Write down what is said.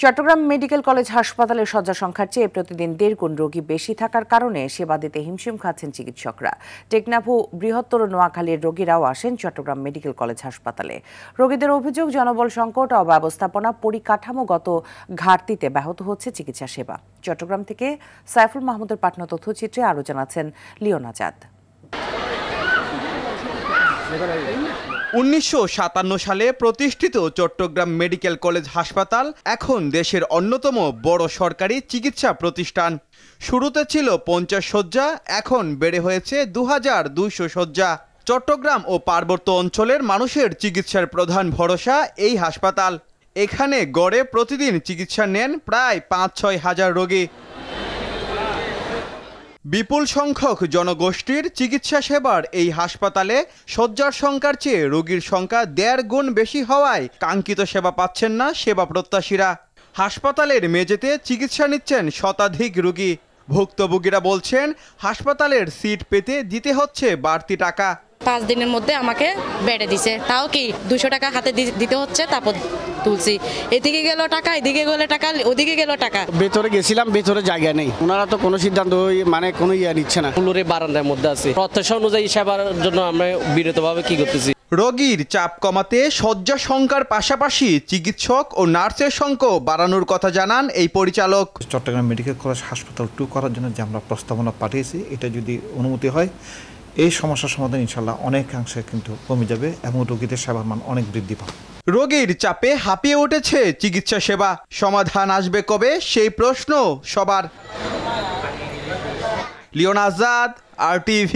Chittagong medical college হাসপাতালের শয্যা সংখ্যার চেয়ে প্রতিদিন 1.5 গুণ রোগী বেশি থাকার কারণে সেবা দিতে হিমশিম খাচ্ছেন চিকিৎসকরা। টেকনাফ ও বৃহত্তর নোয়াখালীর রোগীরাও আসেন চট্টগ্রাম মেডিকেল কলেজ হাসপাতালে। রোগীদের অভিযোগ, জনবল সংকট, অব্যবস্থাপনা, পরিকাঠামোগত ঘাটতিতে ব্যাহত হচ্ছে চিকিৎসা সেবা। চট্টগ্রাম থেকে সাইফুল মাহমুদের পাঠানো তথ্যচিত্রে আরও জানাচ্ছেন লিওন আজাদ। 1957 সালে প্রতিষ্ঠিত চট্টগ্রাম মেডিকেল কলেজ হাসপাতাল এখন দেশের অন্যতম বড় সরকারি চিকিৎসা প্রতিষ্ঠান। শুরুতে ছিল 50 শয্যা, এখন বেড়ে হয়েছে 2200 শয্যা। চট্টগ্রাম ও পার্বত্য অঞ্চলের মানুষের চিকিৎসার প্রধান ভরসা এই হাসপাতাল। এখানে গড়ে প্রতিদিন চিকিৎসা নেন প্রায় 5-6 হাজার রোগী। বিপুল সংখ্যক জনগোষ্ঠীর চিকিৎসা সেবার এই হাসপাতালে শয্যার সংখ্যার চেয়ে রোগীর সংখ্যা 1.5 গুণ বেশি হওয়ায় কাঙ্ক্ষিত সেবা পাচ্ছেন না সেবা প্রত্যাশীরা। হাসপাতালের মেঝেতে চিকিৎসা নিচ্ছেন শতাধিক রোগী। ভুক্তভোগীরা বলছেন, হাসপাতালের সিট পেতে দিতে হচ্ছে বাড়তি টাকা। 5 দিনের মধ্যে আমাকে বেড়ে দিছে, তাও কি 200 টাকা হাতে দিতে হচ্ছে, তারপর তুলছি। এদিকে গেল টাকা, এদিকে গেলে টাকা, ওদিকে গেল টাকা। ভেতরে গেছিলাম, ভেতরে জায়গা নেই। ওনারা তো কোনো সিদ্ধান্ত মানে কোনো নিচ্ছে না। ফুলুরে বারান্দার মধ্যে আছে। প্রত্যাশা অনুযায়ী সেবার জন্য আমরা বিরতভাবে কি করতেছি। রোগীর চাপ কমাতে শয্যা সংখ্যার পাশাপাশি চিকিৎসক ও নার্সের সংখ্যা বাড়ানোর কথা জানান এই পরিচালক। চট্টগ্রাম মেডিকেল কলেজ হাসপাতাল 2 করার জন্য যে আমরা প্রস্তাবনা পাঠিয়েছি, এটা যদি অনুমতি হয়, এই সমস্যার সমাধান ইনশাল্লাহ অনেকাংশে কিন্তু কমে যাবে এবং রোগীদের সেবার মান অনেক বৃদ্ধি পাবে। রোগীর চাপে হাঁপিয়ে উঠেছে চিকিৎসা সেবা। সমাধান আসবে কবে, সেই প্রশ্ন সবার। Leon Azad, RTV।